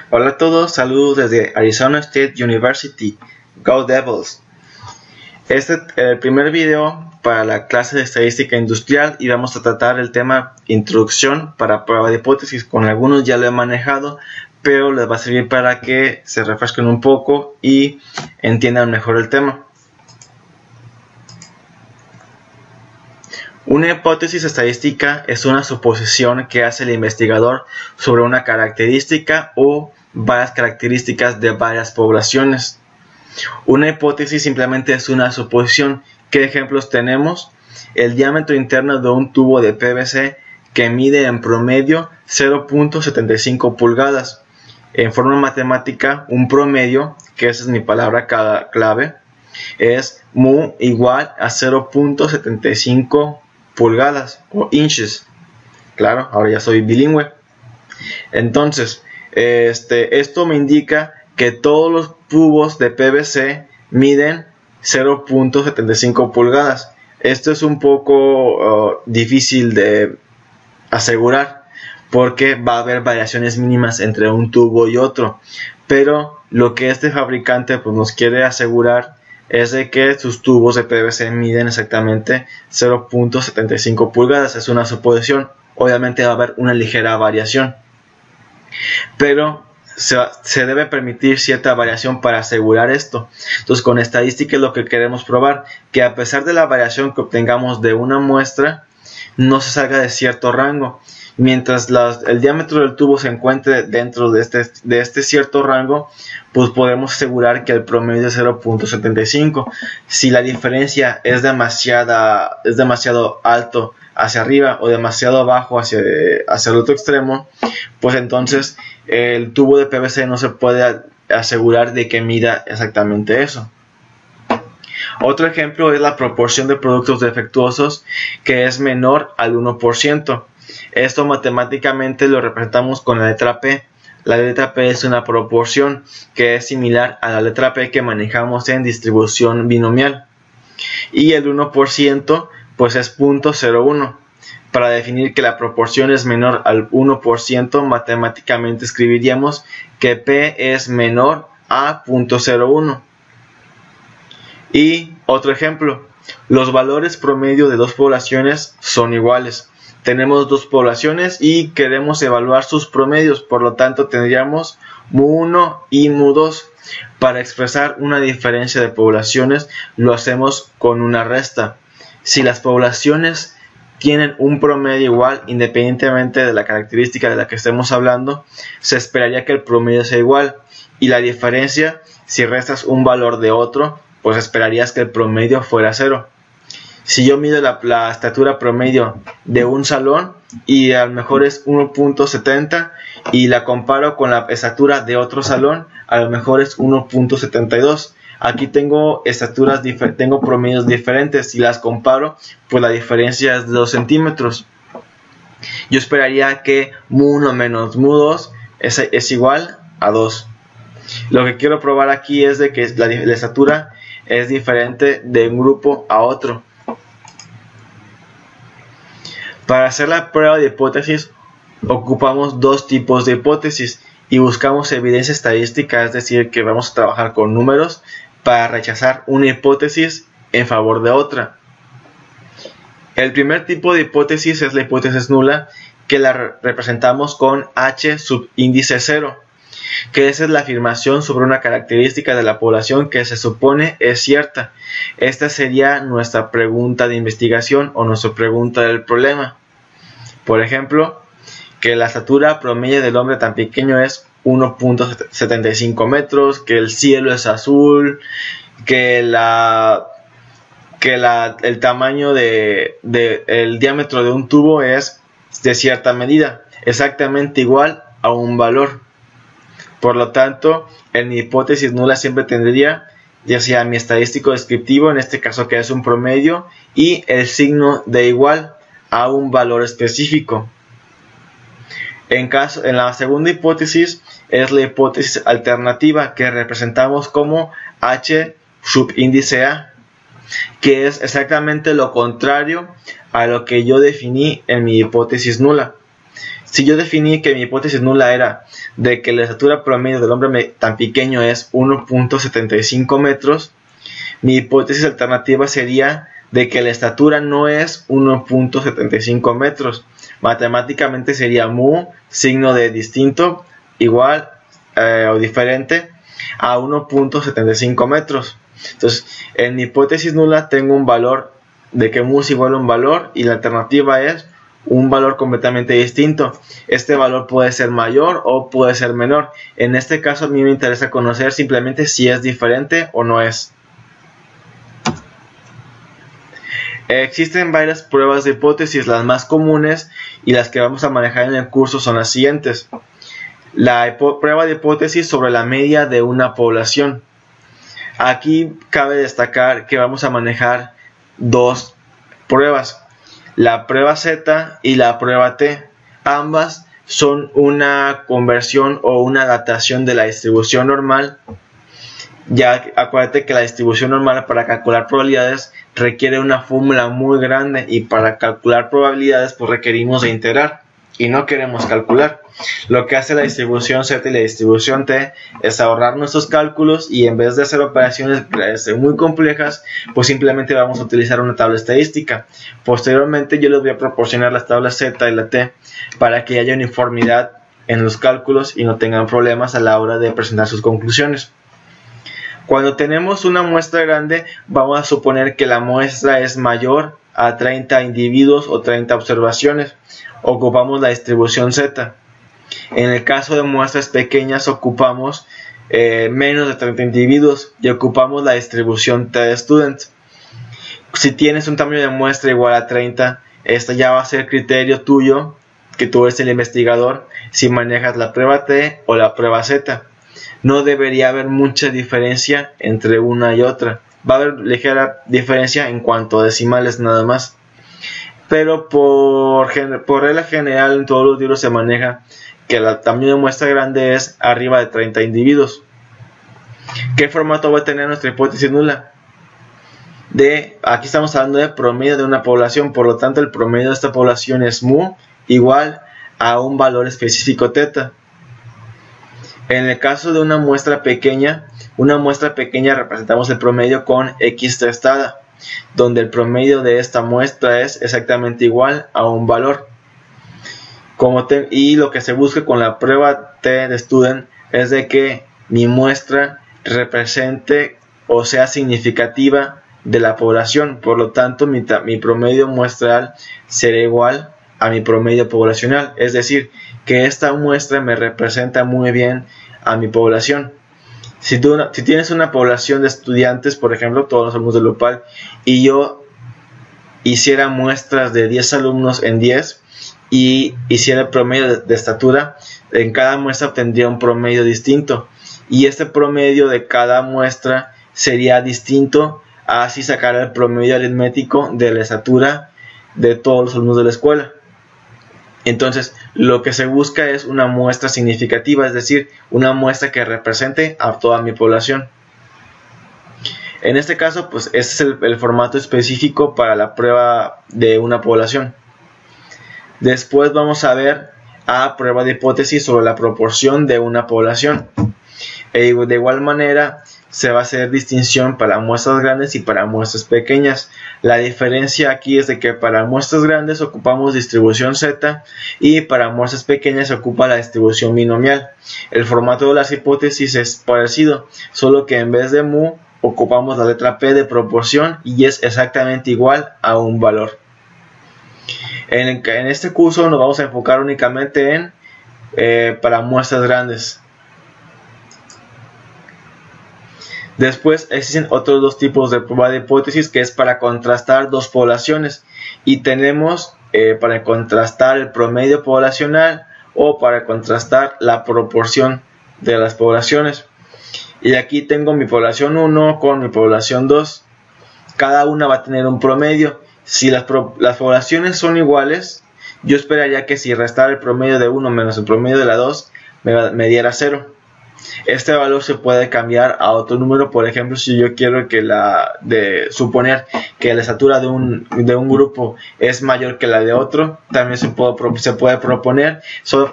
Hola a todos, saludos desde Arizona State University. Go Devils. Este es el primer video para la clase de estadística industrial y vamos a tratar el tema introducción para prueba de hipótesis. Con algunos ya lo he manejado, pero les va a servir para que se refresquen un poco y entiendan mejor el tema. Una hipótesis estadística es una suposición que hace el investigador sobre una característica o varias características de varias poblaciones. Una hipótesis simplemente es una suposición. ¿Qué ejemplos tenemos? El diámetro interno de un tubo de PVC que mide en promedio 0.75 pulgadas. En forma matemática, un promedio, que esa es mi palabra clave, es mu igual a 0.75 pulgadas o inches. Claro, ahora ya soy bilingüe. Entonces, esto me indica que todos los tubos de PVC miden 0.75 pulgadas. Esto es un poco difícil de asegurar porque va a haber variaciones mínimas entre un tubo y otro. Pero lo que este fabricante nos quiere asegurar es de que sus tubos de PVC miden exactamente 0.75 pulgadas. Es una suposición. Obviamente va a haber una ligera variación, pero se debe permitir cierta variación para asegurar esto. Entonces, con estadística es lo que queremos probar, que a pesar de la variación que obtengamos de una muestra, no se salga de cierto rango. Mientras el diámetro del tubo se encuentre dentro de este cierto rango, pues podemos asegurar que el promedio es 0.75. Si la diferencia es demasiado alto hacia arriba o demasiado bajo hacia el otro extremo, pues entonces el tubo de PVC no se puede asegurar de que mida exactamente eso. Otro ejemplo es la proporción de productos defectuosos que es menor al 1%. Esto matemáticamente lo representamos con la letra P. La letra P es una proporción que es similar a la letra P que manejamos en distribución binomial. Y el 1% pues es 0.01. Para definir que la proporción es menor al 1%, matemáticamente escribiríamos que P es menor a 0.01. Y otro ejemplo, los valores promedio de dos poblaciones son iguales. Tenemos dos poblaciones y queremos evaluar sus promedios, por lo tanto tendríamos mu1 y mu2. Para expresar una diferencia de poblaciones lo hacemos con una resta. Si las poblaciones tienen un promedio igual, independientemente de la característica de la que estemos hablando, se esperaría que el promedio sea igual. Y la diferencia, si restas un valor de otro, pues esperarías que el promedio fuera 0. Si yo mido la estatura promedio de un salón y a lo mejor es 1.70 y la comparo con la estatura de otro salón, a lo mejor es 1.72. Aquí tengo tengo promedios diferentes. Si las comparo, pues la diferencia es de 2 centímetros. Yo esperaría que mu1 menos mu2 es igual a 2. Lo que quiero probar aquí es de que la estatura es diferente de un grupo a otro. Para hacer la prueba de hipótesis, ocupamos dos tipos de hipótesis y buscamos evidencia estadística, es decir, que vamos a trabajar con números para rechazar una hipótesis en favor de otra. El primer tipo de hipótesis es la hipótesis nula, que la representamos con H subíndice 0, que esa es la afirmación sobre una característica de la población que se supone es cierta. Esta sería nuestra pregunta de investigación o nuestra pregunta del problema. Por ejemplo, que la estatura promedio del hombre tan pequeño es 1.75 metros, que el cielo es azul, que el tamaño el diámetro de un tubo es de cierta medida, exactamente igual a un valor. Por lo tanto, en mi hipótesis nula siempre tendría ya sea mi estadístico descriptivo, en este caso que es un promedio, y el signo de igual a un valor específico. En la segunda hipótesis es la hipótesis alternativa, que representamos como H subíndice A, que es exactamente lo contrario a lo que yo definí en mi hipótesis nula. Si yo definí que mi hipótesis nula era de que la estatura promedio del hombre tan pequeño es 1.75 metros, mi hipótesis alternativa sería de que la estatura no es 1.75 metros. Matemáticamente sería mu, signo de distinto, igual o diferente a 1.75 metros. Entonces, en mi hipótesis nula tengo un valor de que mu es igual a un valor y la alternativa es un valor completamente distinto. Este valor puede ser mayor o puede ser menor. En este caso a mí me interesa conocer simplemente si es diferente o no es. Existen varias pruebas de hipótesis. Las más comunes y las que vamos a manejar en el curso son las siguientes. La prueba de hipótesis sobre la media de una población. Aquí cabe destacar que vamos a manejar dos pruebas, la prueba Z y la prueba T. Ambas son una conversión o una adaptación de la distribución normal. Ya acuérdate que la distribución normal para calcular probabilidades requiere una fórmula muy grande y para calcular probabilidades pues requerimos de integrar y no queremos calcular. Lo que hace la distribución Z y la distribución T es ahorrar nuestros cálculos y en vez de hacer operaciones muy complejas, pues simplemente vamos a utilizar una tabla estadística. Posteriormente yo les voy a proporcionar las tablas Z y la T para que haya uniformidad en los cálculos y no tengan problemas a la hora de presentar sus conclusiones. Cuando tenemos una muestra grande, vamos a suponer que la muestra es mayor a 30 individuos o 30 observaciones. Ocupamos la distribución Z. En el caso de muestras pequeñas ocupamos menos de 30 individuos y ocupamos la distribución T-Student. Si tienes un tamaño de muestra igual a 30, esta ya va a ser criterio tuyo, que tú eres el investigador, si manejas la prueba T o la prueba Z. No debería haber mucha diferencia entre una y otra. Va a haber ligera diferencia en cuanto a decimales nada más. Pero por regla general en todos los libros se maneja que el tamaño de muestra grande es arriba de 30 individuos. ¿Qué formato va a tener nuestra hipótesis nula? Aquí estamos hablando de promedio de una población, por lo tanto el promedio de esta población es mu igual a un valor específico θ. En el caso de una muestra pequeña representamos el promedio con x testada, donde el promedio de esta muestra es exactamente igual a un valor. Y lo que se busca con la prueba T de Student es de que mi muestra represente o sea significativa de la población. Por lo tanto, mi promedio muestral será igual a mi promedio poblacional. Es decir, que esta muestra me representa muy bien a mi población. Si tienes una población de estudiantes, por ejemplo, todos los alumnos del UPAL, y yo hiciera muestras de 10 alumnos en 10 y hiciera el promedio de estatura, en cada muestra obtendría un promedio distinto. Y este promedio de cada muestra sería distinto a si sacara el promedio aritmético de la estatura de todos los alumnos de la escuela. Entonces, lo que se busca es una muestra significativa, es decir, una muestra que represente a toda mi población. En este caso, pues ese es el formato específico para la prueba de una población. Después vamos a ver a prueba de hipótesis sobre la proporción de una población. De igual manera, se va a hacer distinción para muestras grandes y para muestras pequeñas. La diferencia aquí es de que para muestras grandes ocupamos distribución Z y para muestras pequeñas se ocupa la distribución binomial. El formato de las hipótesis es parecido, solo que en vez de mu ocupamos la letra P de proporción y es exactamente igual a un valor. En este curso nos vamos a enfocar únicamente en para muestras grandes. Después existen otros dos tipos de prueba de hipótesis, que es para contrastar dos poblaciones, y tenemos para contrastar el promedio poblacional o para contrastar la proporción de las poblaciones. Y aquí tengo mi población 1 con mi población 2, cada una va a tener un promedio. Si las poblaciones son iguales, yo esperaría que si restara el promedio de 1 menos el promedio de la 2 me diera 0. Este valor se puede cambiar a otro número. Por ejemplo, si yo quiero que suponer que la estatura de un grupo es mayor que la de otro, también se puede proponer.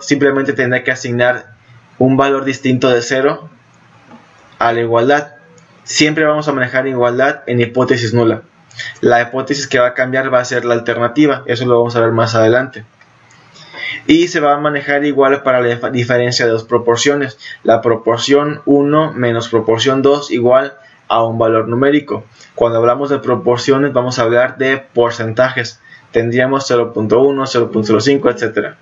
Simplemente tendré que asignar un valor distinto de 0 a la igualdad. Siempre vamos a manejar igualdad en hipótesis nula. La hipótesis que va a cambiar va a ser la alternativa. Eso lo vamos a ver más adelante. Y se va a manejar igual para la diferencia de dos proporciones. La proporción 1 menos proporción 2 igual a un valor numérico. Cuando hablamos de proporciones vamos a hablar de porcentajes. Tendríamos 0.1, 0.05, etc.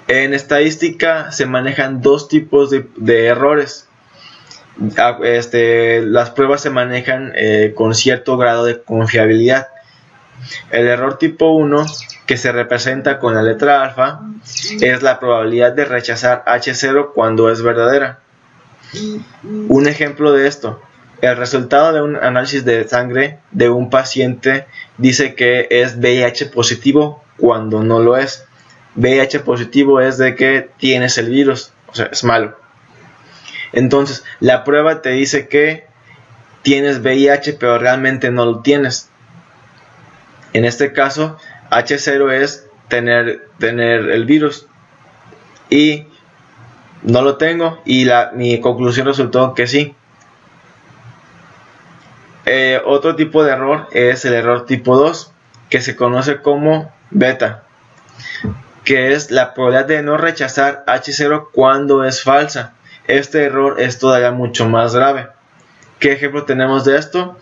En estadística se manejan dos tipos de errores. Las pruebas se manejan con cierto grado de confiabilidad. El error tipo 1, que se representa con la letra alfa, es la probabilidad de rechazar H0 cuando es verdadera. Un ejemplo de esto: el resultado de un análisis de sangre de un paciente dice que es VIH positivo cuando no lo es. VIH positivo es de que tienes el virus, o sea, es malo. Entonces, la prueba te dice que tienes VIH, pero realmente no lo tienes. En este caso, H0 es tener el virus y no lo tengo, y mi conclusión resultó que sí. Otro tipo de error es el error tipo 2, que se conoce como beta, que es la probabilidad de no rechazar H0 cuando es falsa. Este error es todavía mucho más grave. ¿Qué ejemplo tenemos de esto?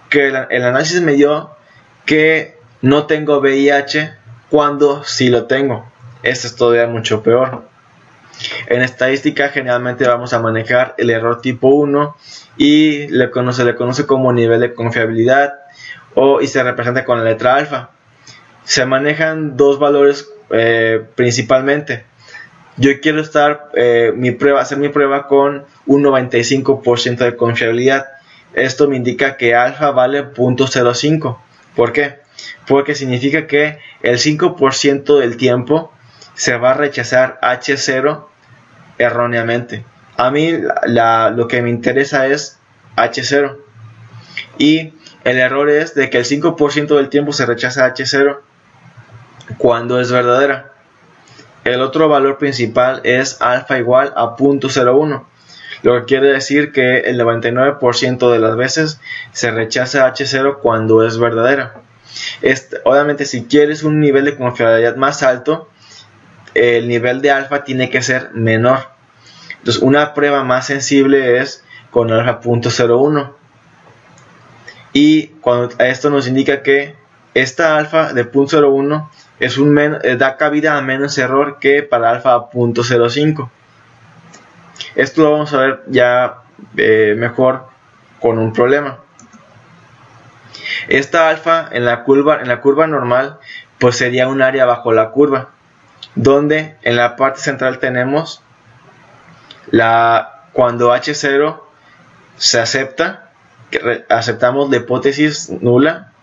Que el análisis me dio que no tengo VIH cuando sí lo tengo. Esto es todavía mucho peor. En estadística generalmente vamos a manejar el error tipo 1 y se le conoce como nivel de confiabilidad y se representa con la letra alfa. Se manejan dos valores principalmente. Yo quiero hacer mi prueba con un 95% de confiabilidad. Esto me indica que alfa vale 0.05. ¿Por qué? Porque significa que el 5% del tiempo se va a rechazar H0 erróneamente. A mí lo que me interesa es H0. Y el error es de que el 5% del tiempo se rechaza H0 cuando es verdadera. El otro valor principal es alfa igual a 0.01. Lo que quiere decir que el 99% de las veces se rechaza H0 cuando es verdadera. Obviamente, si quieres un nivel de confiabilidad más alto, el nivel de alfa tiene que ser menor. Entonces, una prueba más sensible es con alfa 0.01. Y esto nos indica que esta alfa de 0.01 da cabida a menos error que para alfa 0.05. Esto lo vamos a ver ya mejor con un problema. Esta alfa en la curva normal pues sería un área bajo la curva, donde en la parte central tenemos cuando H0 se acepta, aceptamos la hipótesis nula,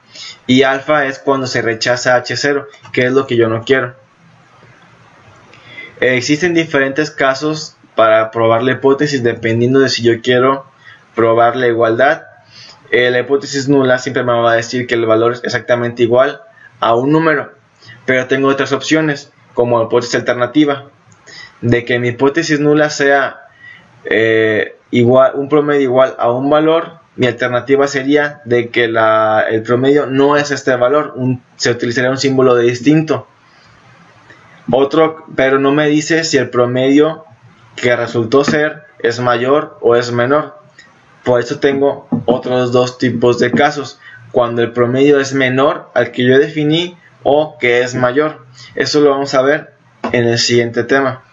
y alfa es cuando se rechaza H0, que es lo que yo no quiero. Existen diferentes casos para probar la hipótesis dependiendo de si yo quiero probar la igualdad. La hipótesis nula siempre me va a decir que el valor es exactamente igual a un número, pero tengo otras opciones, como la hipótesis alternativa, de que mi hipótesis nula sea un promedio igual a un valor. Mi alternativa sería de que el promedio no es este valor, se utilizaría un símbolo de distinto. Pero no me dice si el promedio que resultó ser es mayor o es menor. Por eso tengo otros dos tipos de casos: cuando el promedio es menor al que yo definí o que es mayor. Eso lo vamos a ver en el siguiente tema.